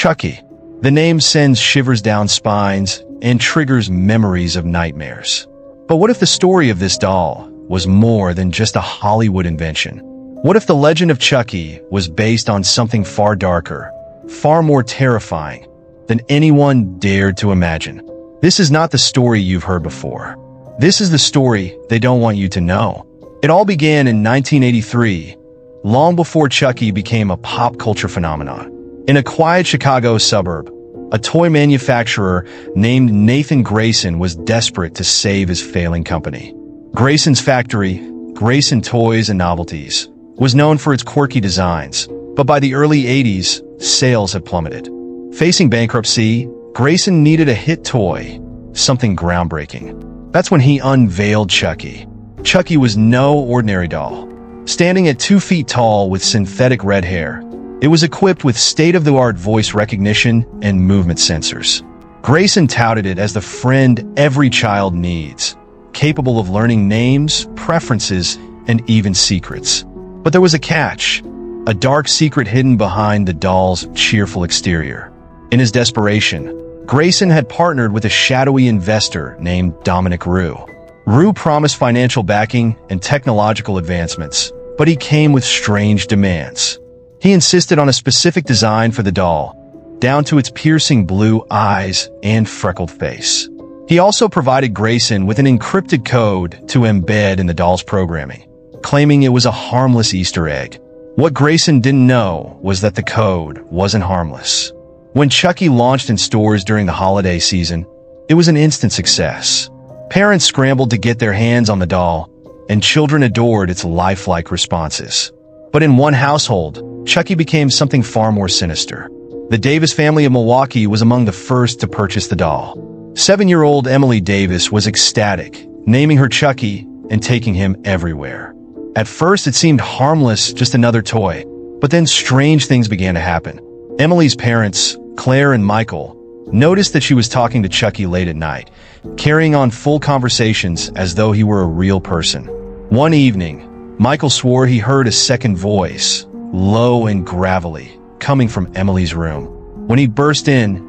Chucky. The name sends shivers down spines and triggers memories of nightmares. But what if the story of this doll was more than just a Hollywood invention? What if the legend of Chucky was based on something far darker, far more terrifying than anyone dared to imagine? This is not the story you've heard before. This is the story they don't want you to know. It all began in 1983, long before Chucky became a pop culture phenomenon. In a quiet Chicago suburb, a toy manufacturer named Nathan Grayson was desperate to save his failing company. Grayson's factory, Grayson Toys and Novelties, was known for its quirky designs, but by the early 80s, sales had plummeted. Facing bankruptcy, Grayson needed a hit toy, something groundbreaking. That's when he unveiled Chucky. Chucky was no ordinary doll. Standing at 2 feet tall with synthetic red hair, it was equipped with state-of-the-art voice recognition and movement sensors. Grayson touted it as the friend every child needs, capable of learning names, preferences, and even secrets. But there was a catch, a dark secret hidden behind the doll's cheerful exterior. In his desperation, Grayson had partnered with a shadowy investor named Dominic Rue. Rue promised financial backing and technological advancements, but he came with strange demands. He insisted on a specific design for the doll, down to its piercing blue eyes and freckled face. He also provided Grayson with an encrypted code to embed in the doll's programming, claiming it was a harmless Easter egg. What Grayson didn't know was that the code wasn't harmless. When Chucky launched in stores during the holiday season, it was an instant success. Parents scrambled to get their hands on the doll, and children adored its lifelike responses. But in one household, Chucky became something far more sinister. The Davis family of Milwaukee was among the first to purchase the doll. 7-year-old Emily Davis was ecstatic, naming her Chucky and taking him everywhere. At first, it seemed harmless, just another toy. But then strange things began to happen. Emily's parents, Claire and Michael, noticed that she was talking to Chucky late at night, carrying on full conversations as though he were a real person. One evening, Michael swore he heard a second voice, low and gravelly, coming from Emily's room. When he burst in,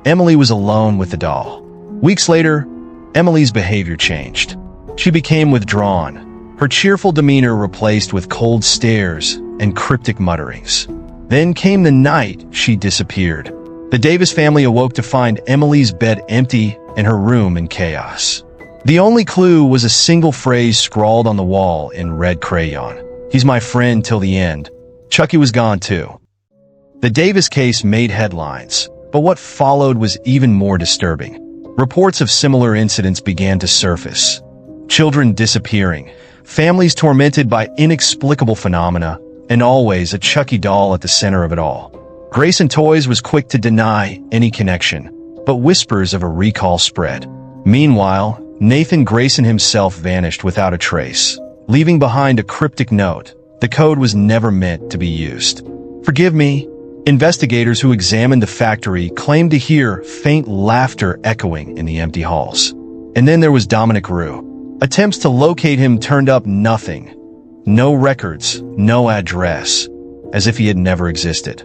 Emily was alone with the doll. Weeks later, Emily's behavior changed. She became withdrawn, her cheerful demeanor replaced with cold stares and cryptic mutterings. Then came the night she disappeared. The Davis family awoke to find Emily's bed empty and her room in chaos. The only clue was a single phrase scrawled on the wall in red crayon. "He's my friend till the end." Chucky was gone too. The Davis case made headlines, but what followed was even more disturbing. Reports of similar incidents began to surface. Children disappearing, families tormented by inexplicable phenomena, and always a Chucky doll at the center of it all. Grayson Toys was quick to deny any connection, but whispers of a recall spread. Meanwhile, Nathan Grayson himself vanished without a trace, leaving behind a cryptic note. The code was never meant to be used. "Forgive me." Investigators who examined the factory claimed to hear faint laughter echoing in the empty halls. And then there was Dominic Rue. Attempts to locate him turned up nothing. No records, no address, as if he had never existed.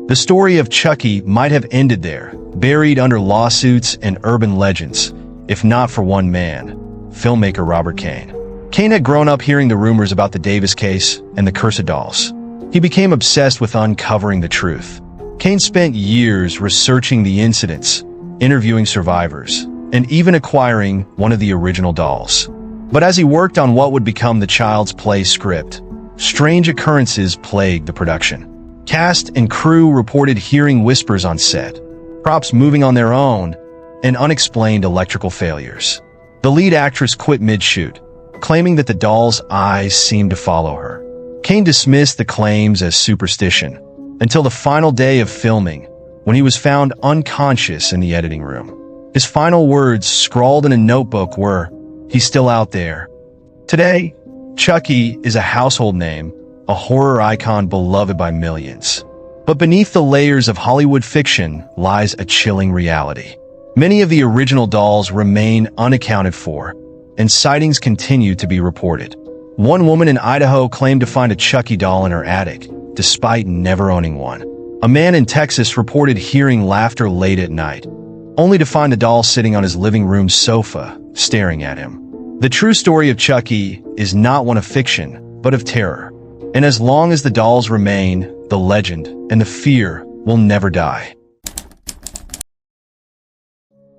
The story of Chucky might have ended there, buried under lawsuits and urban legends, if not for one man, filmmaker Robert Kane. Kane had grown up hearing the rumors about the Davis case and the cursed dolls. He became obsessed with uncovering the truth. Kane spent years researching the incidents, interviewing survivors, and even acquiring one of the original dolls. But as he worked on what would become the Child's Play script, strange occurrences plagued the production. Cast and crew reported hearing whispers on set, props moving on their own, and unexplained electrical failures. The lead actress quit mid-shoot, claiming that the doll's eyes seemed to follow her. Kane dismissed the claims as superstition until the final day of filming, when he was found unconscious in the editing room. His final words, scrawled in a notebook, were, "He's still out there." Today, Chucky is a household name, a horror icon beloved by millions. But beneath the layers of Hollywood fiction lies a chilling reality. Many of the original dolls remain unaccounted for, and sightings continue to be reported. One woman in Idaho claimed to find a Chucky doll in her attic, despite never owning one. A man in Texas reported hearing laughter late at night, only to find the doll sitting on his living room sofa, staring at him. The true story of Chucky is not one of fiction, but of terror. And as long as the dolls remain, the legend and the fear will never die.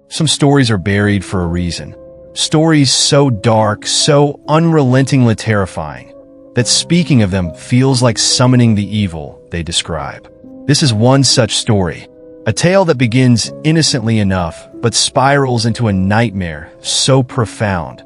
Some stories are buried for a reason. Stories so dark, so unrelentingly terrifying, that speaking of them feels like summoning the evil they describe. This is one such story. A tale that begins innocently enough, but spirals into a nightmare so profound,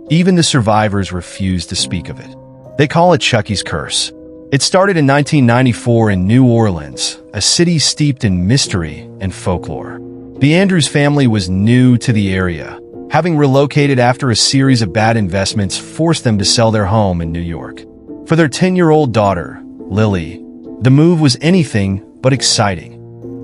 even the survivors refuse to speak of it. They call it Chucky's curse. It started in 1994 in New Orleans, a city steeped in mystery and folklore. The Andrews family was new to the area, having relocated after a series of bad investments forced them to sell their home in New York. For their 10-year-old daughter, Lily, the move was anything but exciting,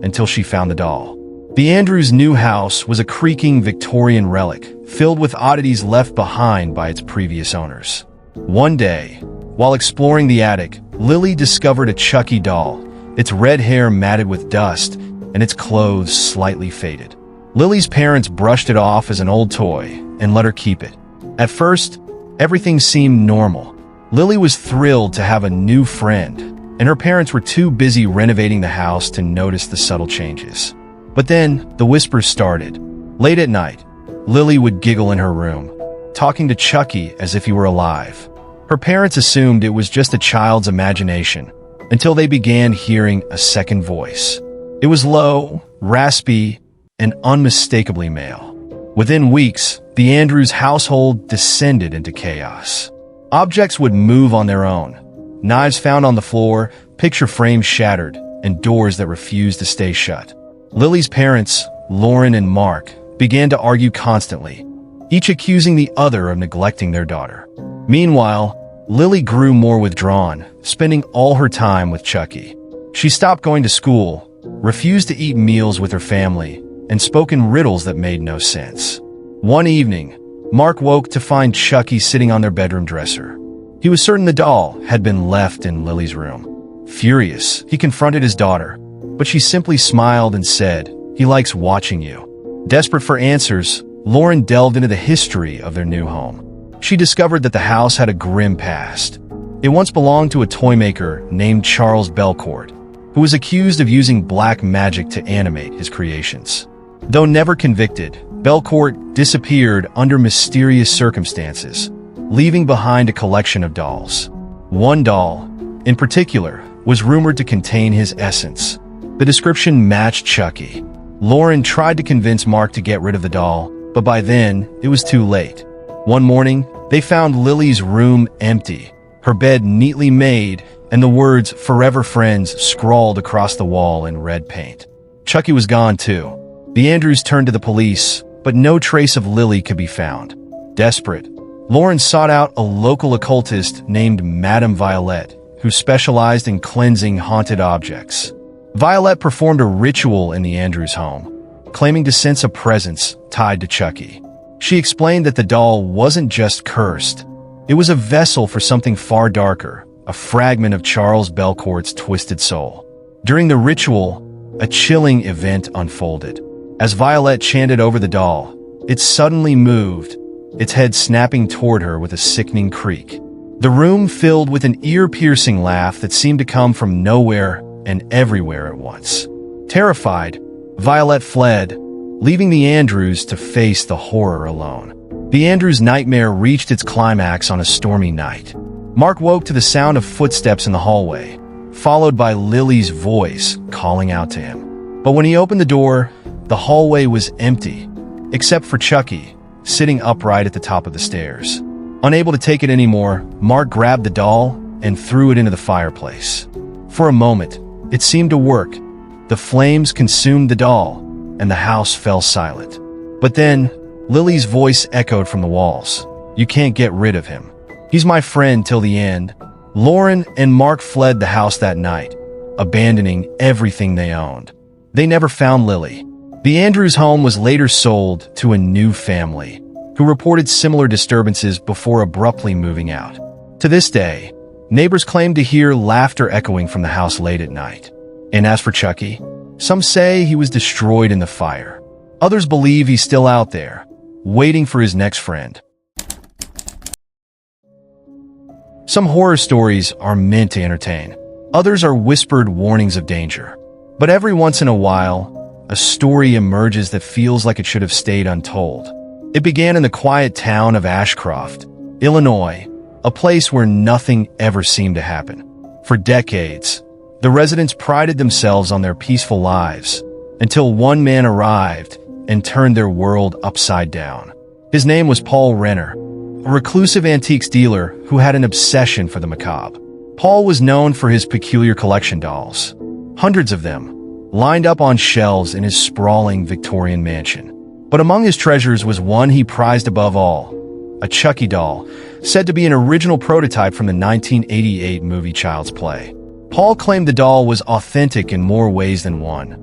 until she found the doll. The Andrews' new house was a creaking Victorian relic, filled with oddities left behind by its previous owners. One day, while exploring the attic, Lily discovered a Chucky doll, its red hair matted with dust, and its clothes slightly faded. Lily's parents brushed it off as an old toy and let her keep it. At first, everything seemed normal. Lily was thrilled to have a new friend, and her parents were too busy renovating the house to notice the subtle changes. But then, the whispers started. Late at night, Lily would giggle in her room, talking to Chucky as if he were alive. Her parents assumed it was just a child's imagination, until they began hearing a second voice. It was low, raspy, and unmistakably male. Within weeks, the Andrews household descended into chaos. Objects would move on their own. Knives found on the floor, picture frames shattered, and doors that refused to stay shut. Lily's parents, Lauren and Mark, began to argue constantly, each accusing the other of neglecting their daughter. Meanwhile, Lily grew more withdrawn, spending all her time with Chucky. She stopped going to school, refused to eat meals with her family, and spoke in riddles that made no sense. One evening, Mark woke to find Chucky sitting on their bedroom dresser. He was certain the doll had been left in Lily's room. Furious, he confronted his daughter, but she simply smiled and said, "He likes watching you." Desperate for answers, Lauren delved into the history of their new home. She discovered that the house had a grim past. It once belonged to a toy maker named Charles Belcourt, who was accused of using black magic to animate his creations. Though never convicted, Belcourt disappeared under mysterious circumstances, leaving behind a collection of dolls. One doll, in particular, was rumored to contain his essence. The description matched Chucky. Lauren tried to convince Mark to get rid of the doll, but by then, it was too late. One morning, they found Lily's room empty, her bed neatly made, and the words "Forever Friends" scrawled across the wall in red paint. Chucky was gone too. The Andrews turned to the police, but no trace of Lily could be found. Desperate, Lauren sought out a local occultist named Madame Violet, who specialized in cleansing haunted objects. Violet performed a ritual in the Andrews home, claiming to sense a presence tied to Chucky. She explained that the doll wasn't just cursed. It was a vessel for something far darker, a fragment of Charles Belcourt's twisted soul. During the ritual, a chilling event unfolded. As Violet chanted over the doll, it suddenly moved, its head snapping toward her with a sickening creak. The room filled with an ear-piercing laugh that seemed to come from nowhere and everywhere at once. Terrified, Violet fled, leaving the Andrews to face the horror alone. The Andrews' nightmare reached its climax on a stormy night. Mark woke to the sound of footsteps in the hallway, followed by Lily's voice calling out to him. But when he opened the door, the hallway was empty, except for Chucky, sitting upright at the top of the stairs. Unable to take it anymore, Mark grabbed the doll and threw it into the fireplace. For a moment, it seemed to work. The flames consumed the doll, and the house fell silent. But then, Lily's voice echoed from the walls. "You can't get rid of him. He's my friend till the end." Lauren and Mark fled the house that night, abandoning everything they owned. They never found Lily. The Andrews home was later sold to a new family, who reported similar disturbances before abruptly moving out. To this day, neighbors claim to hear laughter echoing from the house late at night. And as for Chucky, some say he was destroyed in the fire. Others believe he's still out there, waiting for his next friend. Some horror stories are meant to entertain. Others are whispered warnings of danger. But every once in a while, a story emerges that feels like it should have stayed untold. It began in the quiet town of Ashcroft, Illinois, a place where nothing ever seemed to happen. For decades, the residents prided themselves on their peaceful lives until one man arrived and turned their world upside down. His name was Paul Renner, a reclusive antiques dealer who had an obsession for the macabre. Paul was known for his peculiar collection dolls, hundreds of them, lined up on shelves in his sprawling Victorian mansion. But among his treasures was one he prized above all, a Chucky doll, said to be an original prototype from the 1988 movie Child's Play. Paul claimed the doll was authentic in more ways than one,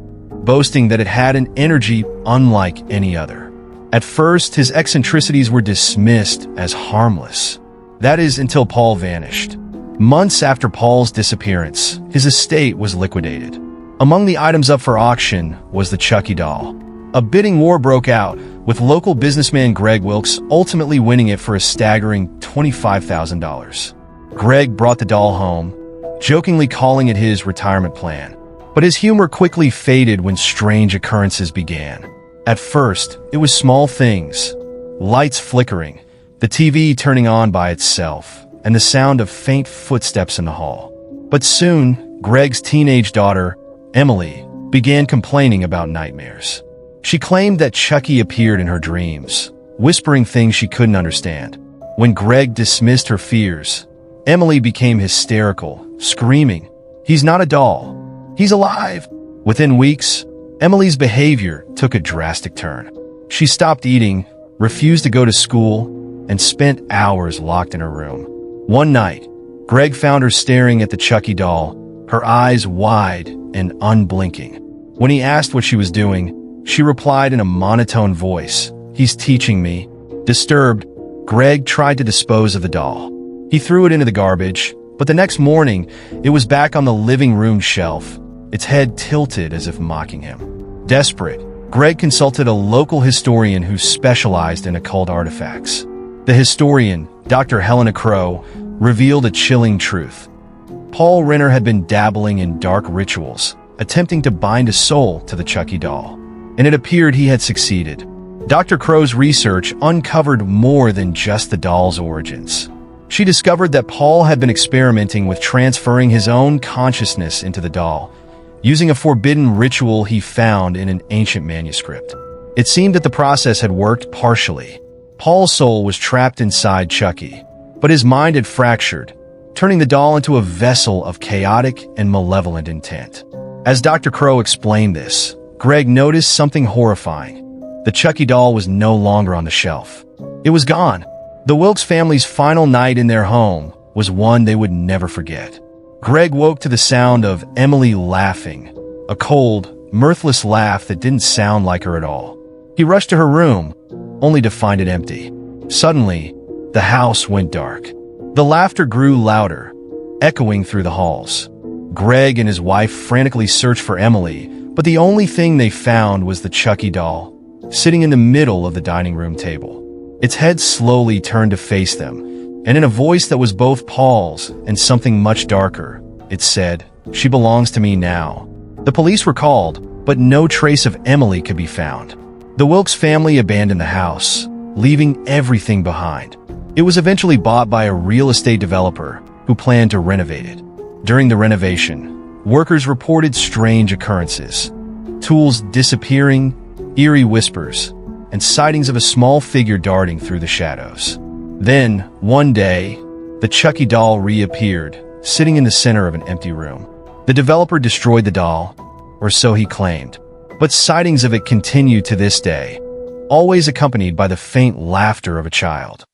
boasting that it had an energy unlike any other. At first, his eccentricities were dismissed as harmless. That is, until Paul vanished. Months after Paul's disappearance, his estate was liquidated. Among the items up for auction was the Chucky doll. A bidding war broke out, with local businessman Greg Wilkes ultimately winning it for a staggering $25,000. Greg brought the doll home, jokingly calling it his retirement plan. But his humor quickly faded when strange occurrences began. At first, it was small things, lights flickering, the TV turning on by itself, and the sound of faint footsteps in the hall. But soon, Greg's teenage daughter, Emily, began complaining about nightmares. She claimed that Chucky appeared in her dreams, whispering things she couldn't understand. When Greg dismissed her fears, Emily became hysterical, screaming, "He's not a doll. He's alive!" Within weeks, Emily's behavior took a drastic turn. She stopped eating, refused to go to school, and spent hours locked in her room. One night, Greg found her staring at the Chucky doll, her eyes wide and unblinking. When he asked what she was doing, she replied in a monotone voice, "He's teaching me." Disturbed, Greg tried to dispose of the doll. He threw it into the garbage, but the next morning, it was back on the living room shelf, its head tilted as if mocking him. Desperate, Greg consulted a local historian who specialized in occult artifacts. The historian, Dr. Helena Crow, revealed a chilling truth. Paul Renner had been dabbling in dark rituals, attempting to bind a soul to the Chucky doll, and it appeared he had succeeded. Dr. Crow's research uncovered more than just the doll's origins. She discovered that Paul had been experimenting with transferring his own consciousness into the doll, using a forbidden ritual he found in an ancient manuscript. It seemed that the process had worked partially. Paul's soul was trapped inside Chucky, but his mind had fractured, turning the doll into a vessel of chaotic and malevolent intent. As Dr. Crow explained this, Greg noticed something horrifying. The Chucky doll was no longer on the shelf. It was gone. The Wilkes family's final night in their home was one they would never forget. Greg woke to the sound of Emily laughing, a cold, mirthless laugh that didn't sound like her at all. He rushed to her room, only to find it empty. Suddenly, the house went dark. The laughter grew louder, echoing through the halls. Greg and his wife frantically searched for Emily, but the only thing they found was the Chucky doll, sitting in the middle of the dining room table. Its head slowly turned to face them, and in a voice that was both Paul's and something much darker, it said, "She belongs to me now." The police were called, but no trace of Emily could be found. The Wilkes family abandoned the house, leaving everything behind. It was eventually bought by a real estate developer who planned to renovate it. During the renovation, workers reported strange occurrences, tools disappearing, eerie whispers, and sightings of a small figure darting through the shadows. Then, one day, the Chucky doll reappeared, sitting in the center of an empty room. The developer destroyed the doll, or so he claimed, but sightings of it continue to this day, always accompanied by the faint laughter of a child.